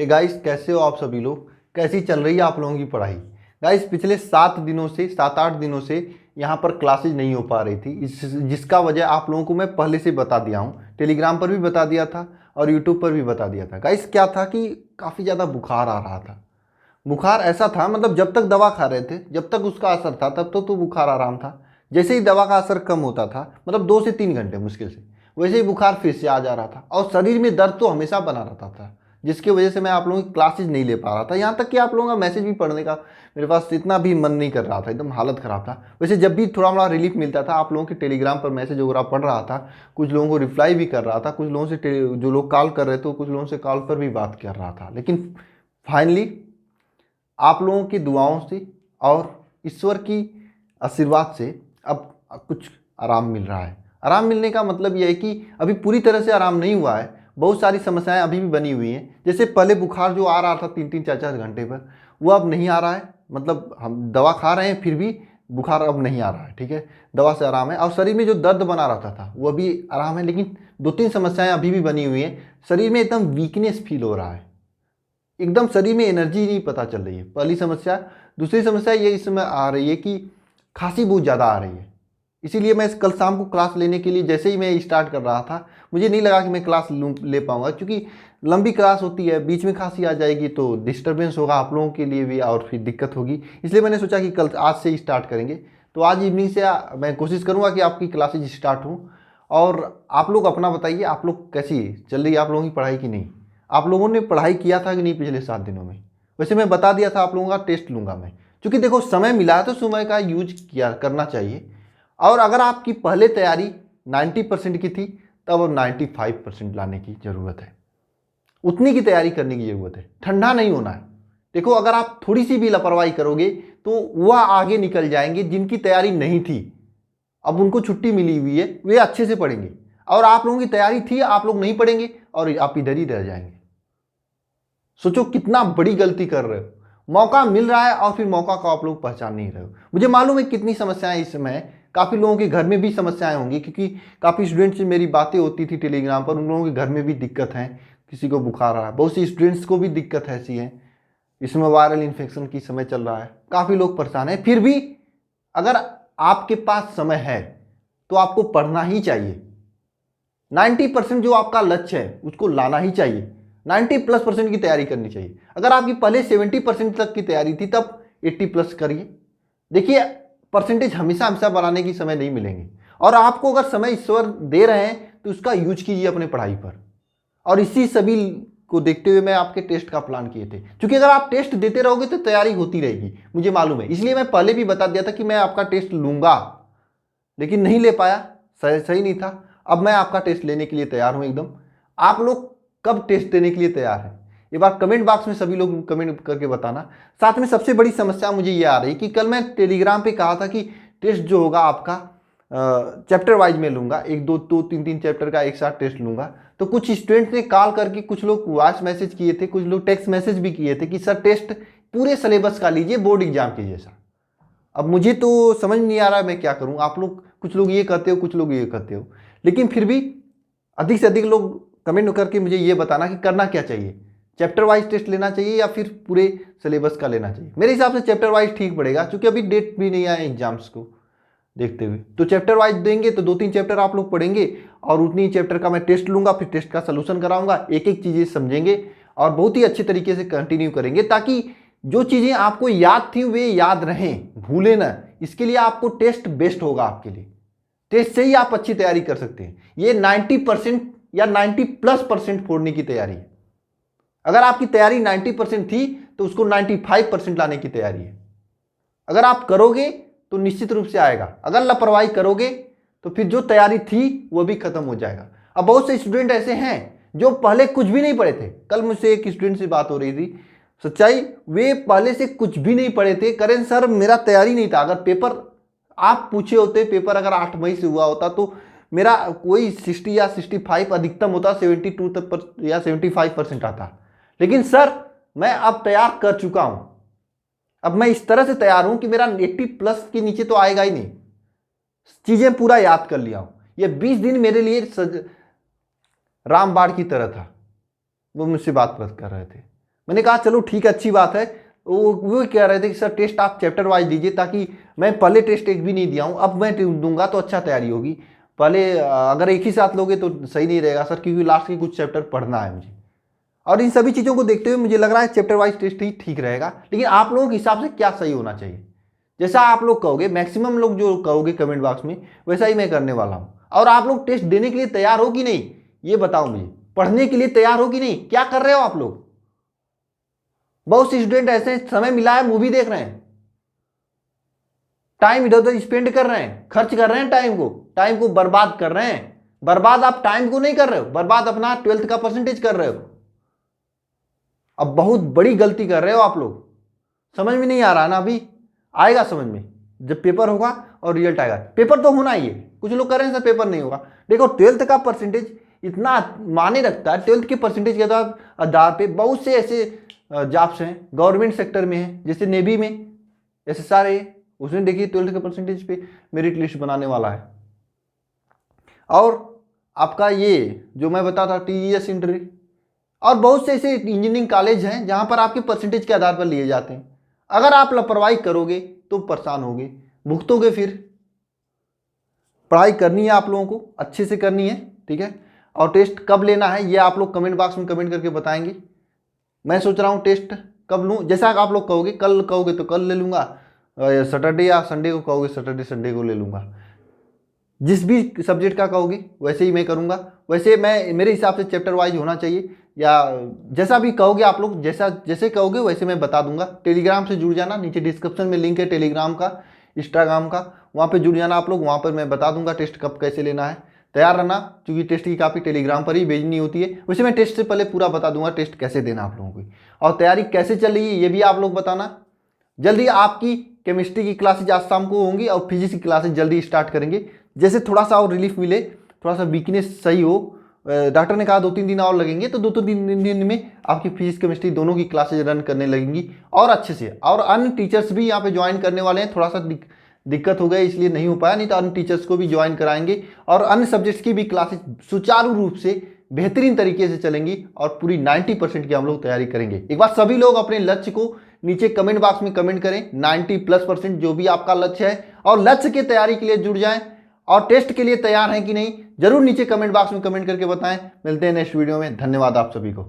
Hey guys, कैसे हो आप सभी लोग। कैसी चल रही है आप लोगों की पढ़ाई। गाइस, पिछले 7-8 दिनों से यहाँ पर क्लासेज नहीं हो पा रही थी, जिसका वजह आप लोगों को मैं पहले से बता दिया हूँ। टेलीग्राम पर भी बता दिया था और यूट्यूब पर भी बता दिया था। गाइस, क्या था कि काफ़ी ज़्यादा बुखार आ रहा था। बुखार ऐसा था, मतलब जब तक दवा खा रहे थे, जब तक उसका असर था, तब तक तो बुखार आराम था। जैसे ही दवा का असर कम होता था, मतलब 2 से 3 घंटे मुश्किल से, वैसे ही बुखार फिर से आ जा रहा था और शरीर में दर्द तो हमेशा बना रहता था, जिसकी वजह से मैं आप लोगों की क्लासेज नहीं ले पा रहा था। यहाँ तक कि आप लोगों का मैसेज भी पढ़ने का मेरे पास इतना भी मन नहीं कर रहा था, एकदम हालत ख़राब था। वैसे जब भी थोड़ा मोड़ा रिलीफ मिलता था, आप लोगों के टेलीग्राम पर मैसेज वगैरह पढ़ रहा था, कुछ लोगों को रिप्लाई भी कर रहा था, कुछ लोगों से जो लोग कॉल कर रहे थे, कुछ लोगों से कॉल पर भी बात कर रहा था। लेकिन फाइनली आप लोगों की दुआओं से और ईश्वर की आशीर्वाद से अब कुछ आराम मिल रहा है। आराम मिलने का मतलब यह है कि अभी पूरी तरह से आराम नहीं हुआ है, बहुत सारी समस्याएं अभी भी बनी हुई हैं। जैसे पहले बुखार जो आ रहा था 3-3 4-4 घंटे पर, वो अब नहीं आ रहा है। मतलब हम दवा खा रहे हैं फिर भी बुखार अब नहीं आ रहा है, ठीक है, दवा से आराम है। और शरीर में जो दर्द बना रहता था वो अभी आराम है, लेकिन 2-3 समस्याएं अभी भी बनी हुई हैं। शरीर में एकदम वीकनेस फील हो रहा है, एकदम शरीर में एनर्जी नहीं पता चल रही है, पहली समस्या। दूसरी समस्या ये इस समय आ रही है कि खांसी बहुत ज़्यादा आ रही है। इसीलिए मैं कल शाम को क्लास लेने के लिए जैसे ही मैं स्टार्ट कर रहा था, मुझे नहीं लगा कि मैं क्लास ले पाऊंगा, क्योंकि लंबी क्लास होती है, बीच में खांसी आ जाएगी तो डिस्टर्बेंस होगा आप लोगों के लिए भी और फिर दिक्कत होगी। इसलिए मैंने सोचा कि कल आज से ही स्टार्ट करेंगे। तो आज इवनिंग से मैं कोशिश करूँगा कि आपकी क्लासेज स्टार्ट हों। और आप लोग अपना बताइए, आप लोग कैसी चल रही है आप लोगों की पढ़ाई की नहीं। आप लोगों ने पढ़ाई किया था कि नहीं पिछले 7 दिनों में। वैसे मैं बता दिया था आप लोगों का टेस्ट लूँगा मैं, क्योंकि देखो समय मिला है तो समय का यूज किया करना चाहिए। और अगर आपकी पहले तैयारी 90% की थी, तब अब 95% लाने की ज़रूरत है। उतनी की तैयारी करने की ज़रूरत है, ठंडा नहीं होना है। देखो, अगर आप थोड़ी सी भी लापरवाही करोगे तो वह आगे निकल जाएंगे जिनकी तैयारी नहीं थी। अब उनको छुट्टी मिली हुई है, वे अच्छे से पढ़ेंगे। और आप लोगों की तैयारी थी, आप लोग नहीं पढ़ेंगे और आप इधर ही रह जाएंगे। सोचो कितना बड़ी गलती कर रहे हो। मौका मिल रहा है और फिर मौका को आप लोग पहचान नहीं रहे हो। मुझे मालूम है कितनी समस्याएं इस समय, काफ़ी लोगों के घर में भी समस्याएं होंगी, क्योंकि काफ़ी स्टूडेंट्स से मेरी बातें होती थी टेलीग्राम पर। उन लोगों के घर में भी दिक्कत है, किसी को बुखार आ रहा है, बहुत सी स्टूडेंट्स को भी दिक्कत ऐसी है। इसमें वायरल इन्फेक्शन की समय चल रहा है, काफ़ी लोग परेशान हैं। फिर भी अगर आपके पास समय है तो आपको पढ़ना ही चाहिए। 90% जो आपका लक्ष्य है उसको लाना ही चाहिए। 90+% की तैयारी करनी चाहिए। अगर आपकी पहले 70% तक की तैयारी थी, तब 80+ करिए। देखिए, परसेंटेज हमेशा हमेशा बढ़ाने की समय नहीं मिलेंगे। और आपको अगर समय ईश्वर दे रहे हैं तो उसका यूज कीजिए अपने पढ़ाई पर। और इसी सभी को देखते हुए मैं आपके टेस्ट का प्लान किए थे, क्योंकि अगर आप टेस्ट देते रहोगे तो तैयारी होती रहेगी, मुझे मालूम है। इसलिए मैं पहले भी बता दिया था कि मैं आपका टेस्ट लूंगा, लेकिन नहीं ले पाया, सही नहीं था। अब मैं आपका टेस्ट लेने के लिए तैयार हूं एकदम। आप लोग कब टेस्ट देने के लिए तैयार हैं, ये बात कमेंट बॉक्स में सभी लोग कमेंट करके बताना। साथ में सबसे बड़ी समस्या मुझे ये आ रही कि कल मैं टेलीग्राम पे कहा था कि टेस्ट जो होगा आपका चैप्टर वाइज में लूंगा, 1 2 2 3 3 चैप्टर का एक साथ टेस्ट लूंगा। तो कुछ स्टूडेंट्स ने कॉल करके, कुछ लोग वॉइस मैसेज किए थे, कुछ लोग टेक्स्ट मैसेज भी किए थे कि सर टेस्ट पूरे सिलेबस का लीजिए, बोर्ड एग्जाम के जैसा। अब मुझे तो समझ नहीं आ रहा मैं क्या करूं। आप लोग, कुछ लोग ये कहते हो, कुछ लोग ये कहते हो, लेकिन फिर भी अधिक से अधिक लोग कमेंट करके मुझे ये बताना कि करना क्या चाहिए। चैप्टर वाइज टेस्ट लेना चाहिए या फिर पूरे सिलेबस का लेना चाहिए। मेरे हिसाब से चैप्टर वाइज ठीक पड़ेगा, क्योंकि अभी डेट भी नहीं आए एग्जाम्स को देखते हुए। तो चैप्टर वाइज देंगे तो 2-3 चैप्टर आप लोग पढ़ेंगे और उतनी चैप्टर का मैं टेस्ट लूंगा, फिर टेस्ट का सोल्यूशन कराऊंगा, एक एक चीज़ें समझेंगे और बहुत ही अच्छे तरीके से कंटिन्यू करेंगे, ताकि जो चीज़ें आपको याद थी वे याद रहें, भूले ना। इसके लिए आपको टेस्ट बेस्ट होगा आपके लिए। टेस्ट से ही आप अच्छी तैयारी कर सकते हैं। ये 90% या 90+% फोड़ने की तैयारी है। अगर आपकी तैयारी 90% थी तो उसको 95% लाने की तैयारी है। अगर आप करोगे तो निश्चित रूप से आएगा। अगर लापरवाही करोगे तो फिर जो तैयारी थी वो भी खत्म हो जाएगा। अब बहुत से स्टूडेंट ऐसे हैं जो पहले कुछ भी नहीं पढ़े थे। कल मुझसे एक स्टूडेंट से बात हो रही थी, सच्चाई, वे पहले से कुछ भी नहीं पढ़े थे। करें सर, मेरा तैयारी नहीं था। अगर पेपर आप पूछे होते, पेपर अगर 8 मई से हुआ होता तो मेरा कोई 60 या 65 अधिकतम होता, 72 तक या 75% आता। लेकिन सर, मैं अब तैयार कर चुका हूं। अब मैं इस तरह से तैयार हूं कि मेरा 80+ के नीचे तो आएगा ही नहीं। चीजें पूरा याद कर लिया हूं। ये 20 दिन मेरे लिए रामबाण की तरह था। वो मुझसे बात कर रहे थे। मैंने कहा चलो ठीक है, अच्छी बात है। वो कह रहे थे कि सर टेस्ट आप चैप्टर वाइज दीजिए, ताकि मैं पहले टेस्ट एक भी नहीं दिया हूँ, अब मैं दूंगा तो अच्छा तैयारी होगी। पहले अगर एक ही साथ लोगे तो सही नहीं रहेगा सर, क्योंकि लास्ट के कुछ चैप्टर पढ़ना है मुझे। और इन सभी चीज़ों को देखते हुए मुझे लग रहा है चैप्टर वाइज टेस्ट ही ठीक रहेगा। लेकिन आप लोगों के हिसाब से क्या सही होना चाहिए, जैसा आप लोग कहोगे, मैक्सिमम लोग जो कहोगे कमेंट बॉक्स में, वैसा ही मैं करने वाला हूँ। और आप लोग टेस्ट देने के लिए तैयार हो कि नहीं, ये बताओ मुझे। पढ़ने के लिए तैयार हो कि नहीं, क्या कर रहे हो आप लोग? बहुत से स्टूडेंट ऐसे समय मिला है मूवी देख रहे हैं, टाइम इधर उधर स्पेंड कर रहे हैं, खर्च कर रहे हैं टाइम को बर्बाद कर रहे हैं। बर्बाद आप टाइम को नहीं कर रहे हो, बर्बाद अपना 12th का परसेंटेज कर रहे हो। अब बहुत बड़ी गलती कर रहे हो आप लोग। समझ में नहीं आ रहा ना, अभी आएगा समझ में जब पेपर होगा और रिजल्ट आएगा। पेपर तो होना ही है, कुछ लोग कह रहे हैं सर पेपर नहीं होगा। देखो 12th का परसेंटेज इतना माने रखता है। 12th के परसेंटेज के आधार पे बहुत से ऐसे जॉब्स हैं गवर्नमेंट सेक्टर में हैं, जैसे नेवी में SSR है, उसने देखिए 12th के परसेंटेज पे मेरिट लिस्ट बनाने वाला है। और आपका ये जो मैं बता था TGS इंटरव्यू, और बहुत से ऐसे इंजीनियरिंग कॉलेज हैं जहाँ पर आपके परसेंटेज के आधार पर लिए जाते हैं। अगर आप लापरवाही करोगे तो परेशान होगे, भुगतोगे। फिर पढ़ाई करनी है आप लोगों को, अच्छे से करनी है, ठीक है। और टेस्ट कब लेना है ये आप लोग कमेंट बॉक्स में कमेंट करके बताएंगे। मैं सोच रहा हूँ टेस्ट कब लूँ, जैसा आप लोग कहोगे, कल कहोगे तो कल ले लूँगा, सैटरडे या संडे को कहोगे सैटरडे संडे को ले लूँगा। जिस भी सब्जेक्ट का कहोगे वैसे ही मैं करूँगा। वैसे मैं मेरे हिसाब से चैप्टर वाइज होना चाहिए, या जैसा भी कहोगे आप लोग, जैसे कहोगे वैसे मैं बता दूंगा। टेलीग्राम से जुड़ जाना, नीचे डिस्क्रिप्शन में लिंक है टेलीग्राम का, इंस्टाग्राम का, वहाँ पे जुड़ जाना आप लोग। वहाँ पर मैं बता दूंगा टेस्ट कब कैसे लेना है। तैयार रहना, क्योंकि टेस्ट की कापी टेलीग्राम पर ही भेजनी होती है। वैसे मैं टेस्ट से पहले पूरा बता दूंगा टेस्ट कैसे देना आप लोगों को, और तैयारी कैसे चल रही है ये भी आप लोग बताना। जल्दी आपकी केमिस्ट्री की क्लासेज आज शाम को होंगी, और फिजिक्स की क्लासेज जल्दी स्टार्ट करेंगे। जैसे थोड़ा सा और रिलीफ मिले, थोड़ा सा वीकनेस सही हो, डॉक्टर ने कहा 2-3 दिन और लगेंगे, तो 2-3 दिन में आपकी फिजिक्स केमिस्ट्री दोनों की क्लासेज रन करने लगेंगी और अच्छे से। और अन्य टीचर्स भी यहाँ पे ज्वाइन करने वाले हैं। थोड़ा सा दिक्कत हो गया इसलिए नहीं हो पाया, नहीं तो अन्य टीचर्स को भी ज्वाइन कराएंगे, और अन्य सब्जेक्ट्स की भी क्लासेज सुचारू रूप से बेहतरीन तरीके से चलेंगी, और पूरी 90% की हम लोग तैयारी करेंगे। एक बार सभी लोग अपने लक्ष्य को नीचे कमेंट बॉक्स में कमेंट करें, 90+% जो भी आपका लक्ष्य है, और लक्ष्य की तैयारी के लिए जुड़ जाएं। और टेस्ट के लिए तैयार हैं कि नहीं, जरूर नीचे कमेंट बॉक्स में कमेंट करके बताएं। मिलते हैं नेक्स्ट वीडियो में। धन्यवाद आप सभी को।